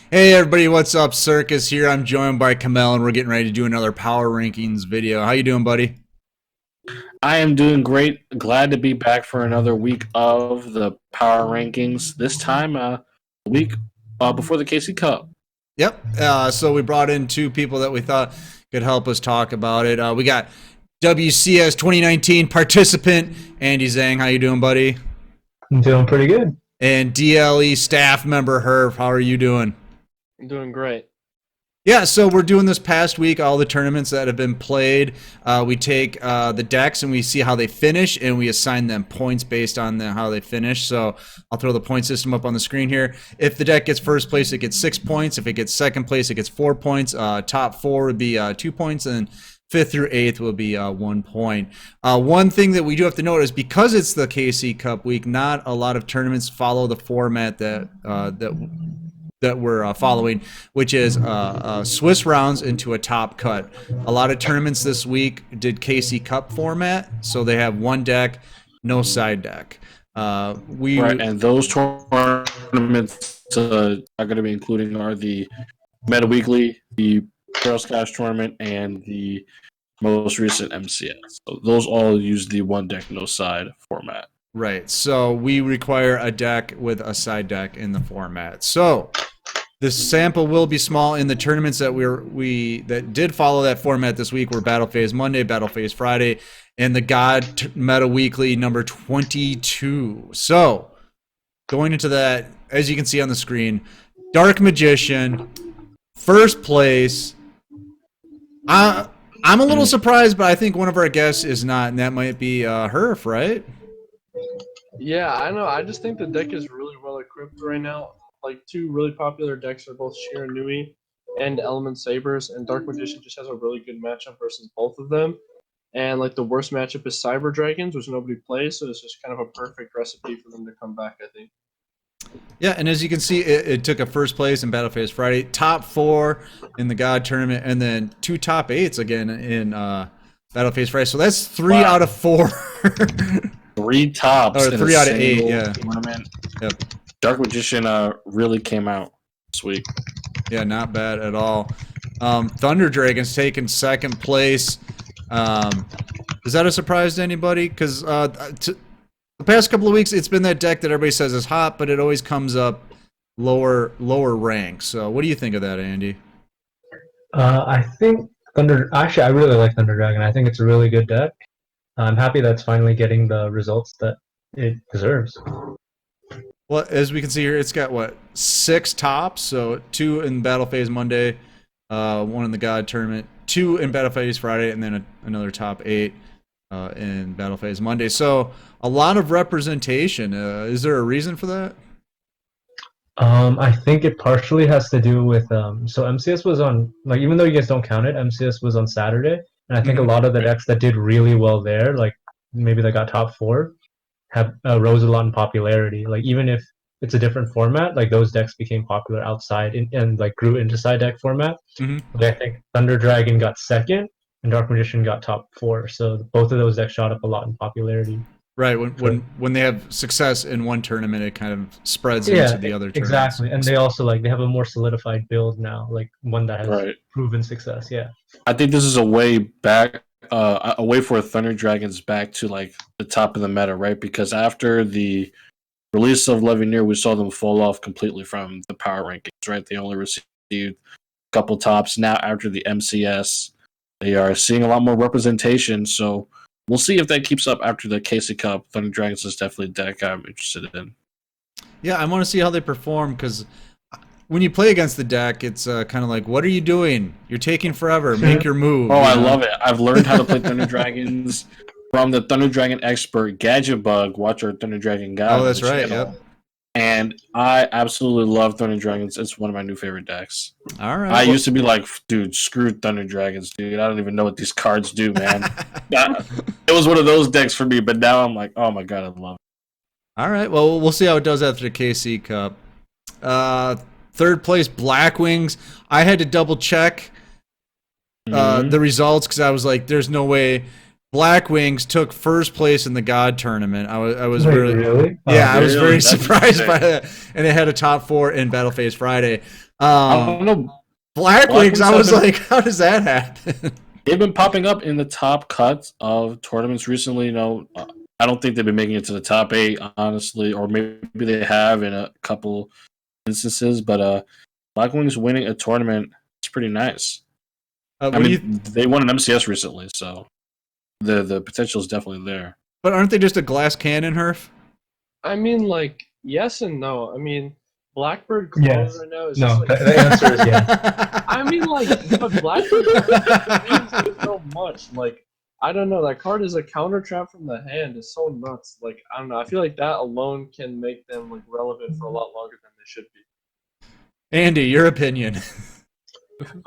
Hey everybody, what's up? Circus here. I'm joined by Kamell, and we're getting ready to do another power rankings video. How you doing, buddy? I am doing great. Glad to be back for another week of the power rankings. This time, a week before the KC Cup. Yep. So we brought in two people that we thought could help us talk about it. We got WCS 2019 participant Andy Tsang. How you doing, buddy? I'm doing pretty good. And DLE staff member Herb. How are you doing? I'm doing great. Yeah, so we're doing this past week, all the tournaments that have been played. We take the decks and we see how they finish, and we assign them points based on how they finish. So I'll throw the point system up on the screen here. If the deck gets first place, it gets 6 points. If it gets second place, it gets 4 points. Top four would be 2 points, and fifth through eighth will be 1 point. One thing that we do have to note is because it's the KC Cup week, not a lot of tournaments follow the format that we're following, which is Swiss rounds into a top cut. A lot of tournaments this week did KC Cup format, so they have one deck, no side deck. Right, and those tournaments are going to be including are the Meta Weekly, the Pearl Cash tournament, and the most recent MCS. So those all use the one deck, no side format. Right, so we require a deck with a side deck in the format. So the sample will be small in the tournaments that that did follow that format this week were Battle Phase Monday, Battle Phase Friday, and the God Meta Weekly number 22. So going into that, as you can see on the screen, Dark Magician, first place. I'm a little surprised, but I think one of our guests is not, and that might be Herf, right? Yeah, I know. I just think the deck is really well equipped right now. Like, two really popular decks are both Shiranui and Element Sabers, and Dark Magician just has a really good matchup versus both of them. And like the worst matchup is Cyber Dragons, which nobody plays, so it's just kind of a perfect recipe for them to come back, I think. Yeah, and as you can see, it took a first place in Battle Phase Friday, top four in the God tournament, and then 2 top 8s again in Battle Phase Friday. So that's 3 out of 4. 3 tops. Or 3 out of 8, yeah. Tournament. Yep. Dark Magician really came out this week. Yeah, not bad at all. Thunder Dragon's taking second place. Is that a surprise to anybody? Because the past couple of weeks, it's been that deck that everybody says is hot, but it always comes up lower rank. So what do you think of that, Andy? I think Actually, I really like Thunder Dragon. I think it's a really good deck. I'm happy that's finally getting the results that it deserves. Well, as we can see here, it's got, what, 6 tops? So 2 in Battle Phase Monday, 1 in the God Tournament, 2 in Battle Phase Friday, and then another top 8 in Battle Phase Monday. So a lot of representation. Is there a reason for that? I think it partially has to do with so MCS was on, like, even though you guys don't count it, MCS was on Saturday, and I think a lot of the decks that did really well there, like maybe they got top 4, have rose a lot in popularity. Like, even if it's a different format, like those decks became popular outside and like grew into side deck format. But I think Thunder Dragon got second and Dark Magician got top 4, so both of those decks shot up a lot in popularity. Right, when they have success in one tournament, it kind of spreads into the other tournaments. Exactly, and they also, like, they have a more solidified build now, like one that has proven success. Yeah, I think this is a way back, a way for Thunder Dragons back to like the top of the meta, right? Because after the release of Levineer, we saw them fall off completely from the power rankings, right? They only received a couple tops. Now after the MCS, they are seeing a lot more representation. So we'll see if that keeps up after the KC Cup. Thunder Dragons is definitely a deck I'm interested in. Yeah, I want to see how they perform, because when you play against the deck, it's kind of like, what are you doing? You're taking forever. Make your move. I love it. I've learned how to play Thunder Dragons from the Thunder Dragon expert Gadget Bug. Watch our Thunder Dragon guide. Oh, that's right. Yep. And I absolutely love Thunder Dragons. It's one of my new favorite decks. All right. I used to be like, dude, screw Thunder Dragons, dude. I don't even know what these cards do, man. It was one of those decks for me, but now I'm like, oh my god, I love it. All right. Well, we'll see how it does after the KC Cup. Third place, Black Wings. I had to double check the results, because I was like, there's no way. Black Wings took first place in the God tournament. I was really? I was very That's surprised insane. by that. And it had a top 4 in Battle Phase Friday. I don't know. Blackwings, I was have been- like, how does that happen? They've been popping up in the top cuts of tournaments recently. I don't think they've been making it to the top 8, honestly, or maybe they have in a couple instances. But Blackwings winning a tournament is pretty nice. I mean, they won an MCS recently, so the potential is definitely there. But aren't they just a glass cannon, Herf? I mean, like, yes and no. I mean, Blackbird clone Yes. right now is No, just like. the answer is yes. I mean, like, but Blackbird means so much. Like, I don't know. That card is a counter trap from the hand. It's so nuts. Like, I don't know. I feel like that alone can make them like relevant for a lot longer than they should be. Andy, your opinion.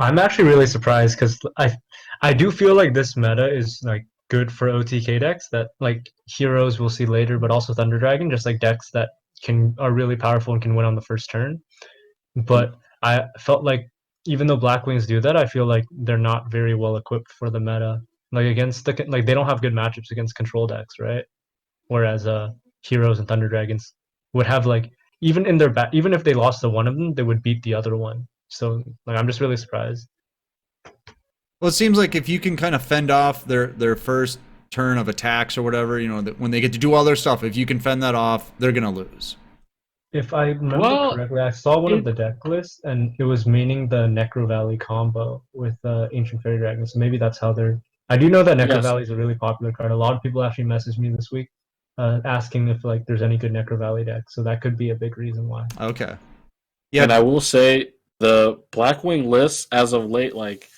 I'm actually really surprised because I do feel like this meta is like good for OTK decks that like heroes we'll see later, but also Thunder Dragon, just like decks that are really powerful and can win on the first turn. But I felt like even though Blackwings do that, I feel like they're not very well equipped for the meta. Like against like they don't have good matchups against control decks, right? Whereas heroes and Thunder Dragons would have like even in their even if they lost to one of them, they would beat the other one. So like I'm just really surprised. Well, it seems like if you can kind of fend off their first turn of attacks or whatever, when they get to do all their stuff, if you can fend that off, they're gonna lose. If I remember correctly, I saw one of the deck lists, and it was meaning the Necro Valley combo with Ancient Fairy Dragon. So maybe that's how they're. I do know that Necro Valley is a really popular card. A lot of people actually messaged me this week, asking if like there's any good Necro Valley deck. So that could be a big reason why. Okay. Yeah, and I will say the Blackwing lists as of late, like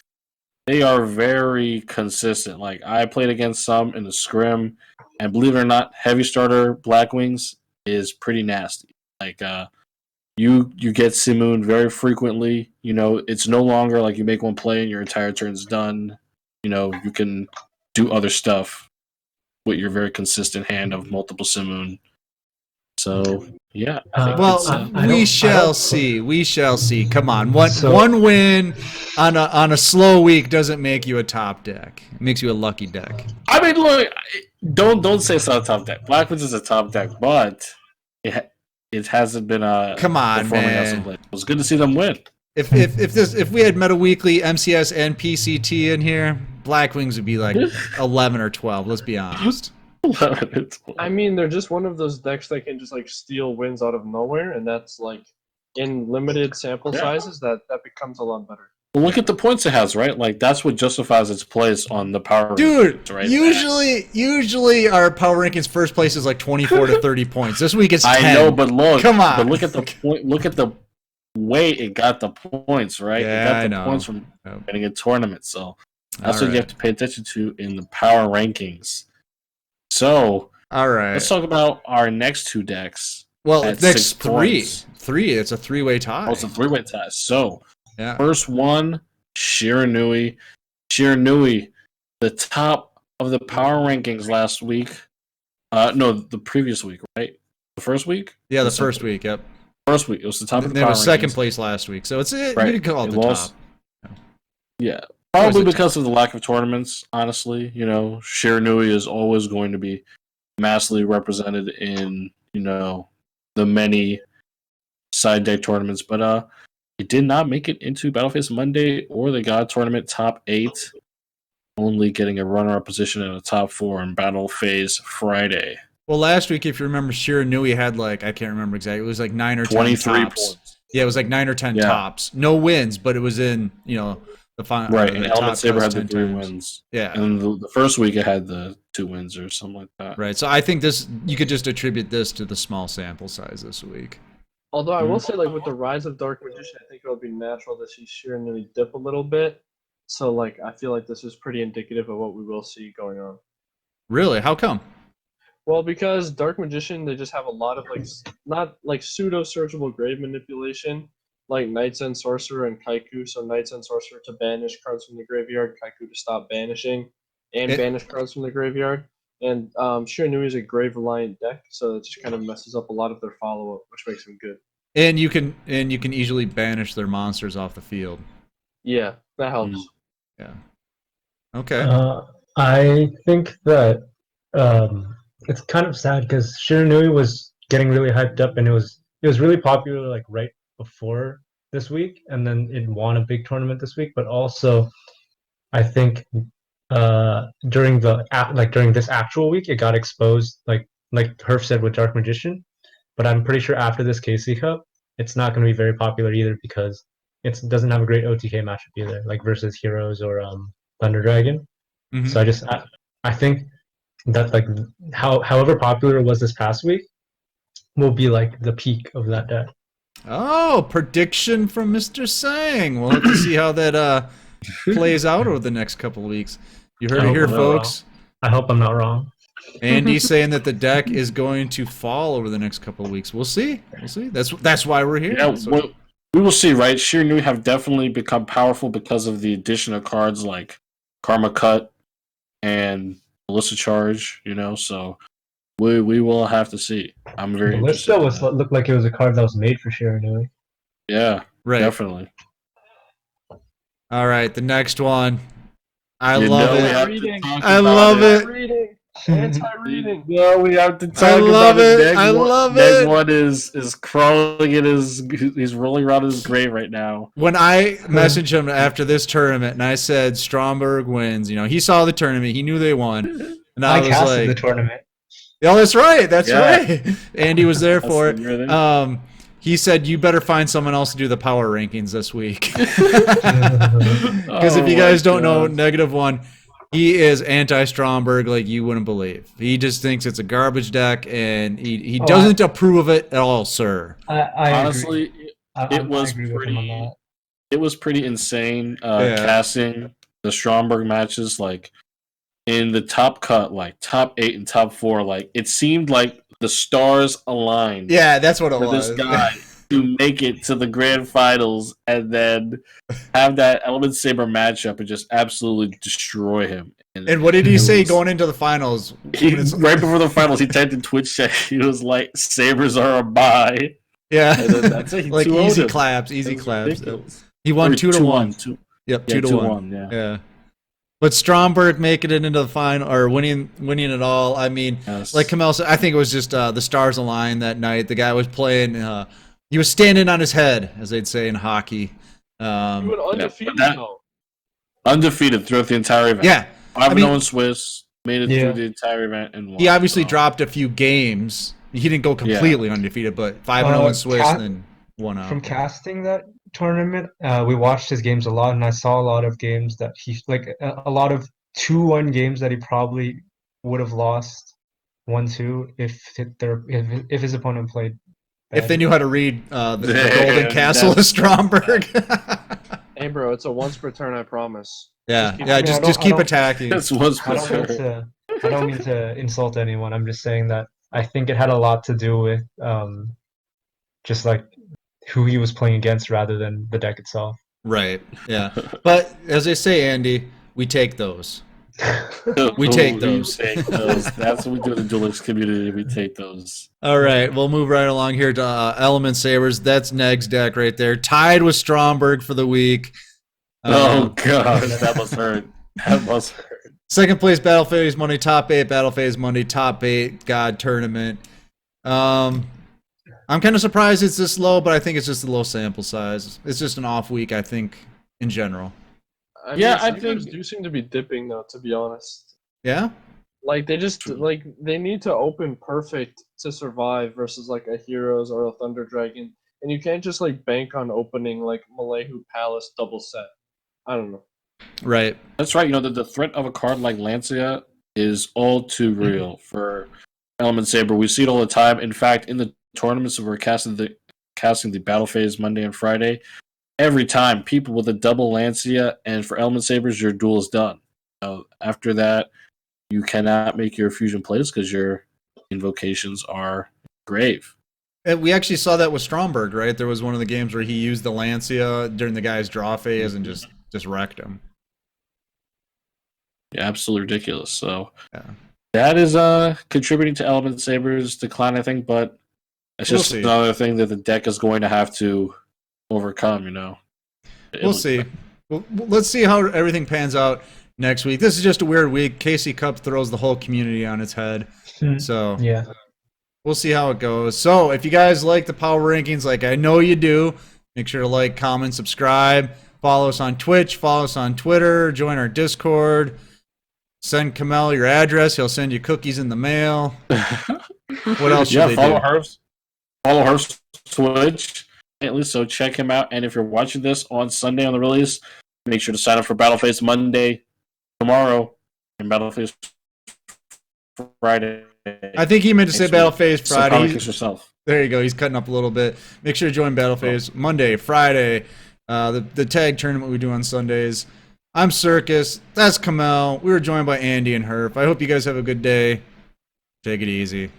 they are very consistent. Like I played against some in the scrim, and believe it or not, heavy starter Blackwings is pretty nasty. Like you get Simoon very frequently. It's no longer like you make one play and your entire turn's done. You can do other stuff with your very consistent hand of multiple Simoon. So yeah. We shall see. We shall see. Come on, one win on a slow week doesn't make you a top deck. It makes you a lucky deck. I mean, look, don't say it's not a top deck. Blackwings is a top deck, but it hasn't been come on, performing as of late. It was good to see them win. If we had Meta Weekly, MCS, and PCT in here, Blackwings would be like 11 or 12. Let's be honest. 11 or 12. I mean, they're just one of those decks that can just like steal wins out of nowhere, and that's like in limited sample sizes that becomes a lot better. Well, look at the points it has, right? Like that's what justifies its place on the power rankings, right? Usually our power rankings first place is like 24 to 30 points. This week it's 10. I know, but look, come on. But look at the point. Look at the way it got the points, right? Yeah, it got the points from getting a tournament. So that's what you have to pay attention to in the power rankings. So, all right, let's talk about our next two decks. Well, next three. Points. It's a three-way tie. Oh, it's a three-way tie. So, first one, Shiranui. Shiranui, the top of the power rankings last week. No, the previous week, right? The first week? Yeah, the first week. Yep. First week. It was the top of the power rankings. It was second place last week, so it's you could call it the top. Yeah. Probably because of the lack of tournaments, honestly. Shiranui is always going to be massively represented in, the many side deck tournaments. But it did not make it into Battleface Monday or the God Tournament top 8, only getting a runner-up position in the top 4 in Battle Phase Friday. Well, last week, if you remember, Shiranui had I can't remember exactly, it was like 9 or 10 23 tops. points. Yeah, it was like 9 or 10 tops. No wins, but it was in, the final. Right, and Element Saber had the 3 wins. Yeah. And the first week it had the 2 wins or something like that. Right, so I think you could just attribute this to the small sample size this week. Although I will say, with the rise of Dark Magician, I think it would be natural to see Shiranui dip a little bit. So, I feel like this is pretty indicative of what we will see going on. Really? How come? Well, because Dark Magician, they just have a lot of, not pseudo-searchable grave manipulation, like Knight's End Sorcerer and Kaiku. So Knight's End Sorcerer to banish cards from the graveyard, Kaiku to stop banishing, and banish cards from the graveyard. And Shiranui is a grave reliant deck, so it just kind of messes up a lot of their follow up, which makes them good. And you can easily banish their monsters off the field. Yeah, that helps. Yeah. Okay. I think that it's kind of sad because Shiranui was getting really hyped up, and it was really popular right before this week, and then it won a big tournament this week. But also, I think during this actual week, it got exposed, like Herf said with Dark Magician. But I'm pretty sure after this KC Cup, it's not going to be very popular either because it doesn't have a great OTK matchup either, like versus Heroes or Thunder Dragon. Mhm. So I think that like however popular it was this past week will be like the peak of that deck. Oh, prediction from Mr. Tsang. We'll have to see how that plays out over the next couple of weeks. You heard I it hope here, I'm not folks. I hope I'm not wrong. Andy's saying that the deck is going to fall over the next couple of weeks. We'll see. We'll see. That's why we're here. Yeah, So- we will see, right? Sheer Nui have definitely become powerful because of the addition of cards like Karma Cut and Melissa Charge, so we will have to see. I'm very interested. Ballista looked like it was a card that was made for Shiranui. Yeah, right. definitely. All right, the next one. I You love know we it. have to talk I about love it. Reading. Anti-reading. No, we have to talk I love about it. Neg I one- love Neg it. one is crawling in he's rolling around in his grave right now. When I messaged him after this tournament and I said Stromberg wins, he saw the tournament, he knew they won, and I was casted like, the tournament. "Oh, that's right, that's Yeah. right." Andy was there for That's the it. weird He said, "You better find someone else to do the power rankings this week." Because Because if you guys don't know, -1, he is anti-Stromberg like you wouldn't believe. He just thinks it's a garbage deck, and he doesn't approve of it at all, sir. I honestly, agree. it was agree with him on that. it was pretty insane Yeah. casting the Stromberg matches like in the top cut, like top 8 and top 4. Like it seemed like the stars aligned Yeah, that's what it for was. this guy to make it to the grand finals and then have that Element Saber matchup and just absolutely destroy him. And what did he it say was- going into the finals? Right before the finals, he typed in Twitch chat. He was like, "Sabers are a buy." Yeah, And then that's it. He like 2-0'd easy him. claps, It easy was claps. ridiculous. He won Or 2-1. 2-1. Yep, Yeah, 2-1. Yeah. Yeah, but Stromberg making it into the final or winning it all. I mean, Yes. like Kamell said, I think it was just the stars aligned that night. The guy was playing. He was standing on his head, as they'd say in hockey. You went undefeated that- though. undefeated throughout the entire event. Yeah, 5-0 in Swiss, made it Yeah. through the entire event and won. he obviously So, dropped a few games. He didn't go completely undefeated, but 5-0 in Swiss and then 1-0. From casting that tournament, we watched his games a lot, and I saw a lot of games that a lot of 2-1 games that he probably would have lost 1-2 if his opponent played. If they knew how to read the Damn, Golden Castle of that's- Stromberg. Hey, bro, it's a once per turn, I promise. Yeah, keep- yeah, I just don't- keep I don't- attacking. That's what's I don't mean to insult anyone. I'm just saying that I think it had a lot to do with just like who he was playing against rather than the deck itself. Right. Yeah. But as they say, Andy, we take those. We take those. take those. That's what we do in the Duel Links community. We take those. All right, we'll move right along here to Element Sabers. That's Neg's deck right there, tied with Stromberg for the week. Oh gosh, that must hurt. That must hurt. Second place, Battle Phase Monday, top 8. Battle Phase Monday, top 8. God tournament. I'm kind of surprised it's this low, but I think it's just a low sample size. It's just an off week, I think, in general. I Yeah, I Sabres think- do seem to be dipping though. To be honest, Yeah. like they just like they need to open perfect to survive versus like a Heroes or a Thunder Dragon, and you can't just like bank on opening like Malehu Palace double set. I don't know. Right. That's right. The threat of a card like Lancia is all too real for Element Saber. We see it all the time. In fact, in the tournaments that we're casting the Battle Phase Monday and Friday, every time people with a double Lancia, and for Element Sabers, your duel is done. After that, you cannot make your fusion plays because your invocations are grave. And we actually saw that with Stromberg, right? There was one of the games where he used the Lancia during the guy's draw phase and just wrecked him. Yeah, absolutely ridiculous. So Yeah. that is contributing to Element Saber's decline, I think, but it's We'll just see. another thing that the deck is going to have to overcome, We'll see. Well, let's see how everything pans out next week. This is just a weird week. KC Cup throws the whole community on its head. So Yeah. we'll see how it goes. So if you guys like the power rankings, like I know you do, Make sure to like, comment, subscribe. Follow us on Twitch. Follow us on Twitter. Join our Discord. Send Kamell your address. He'll send you cookies in the mail. What else should they follow do? Herb's. Follow Herb's Twitch. So check him out. And if you're watching this on Sunday on the release, make sure to sign up for Battleface Monday, tomorrow, and Battleface Friday. I think he meant to say Battleface Friday. So yourself. There you go. He's cutting up a little bit. Make sure to join Battleface Monday, Friday, the tag tournament we do on Sundays. I'm Circus. That's Kamell. We were joined by Andy and Herf. I hope you guys have a good day. Take it easy.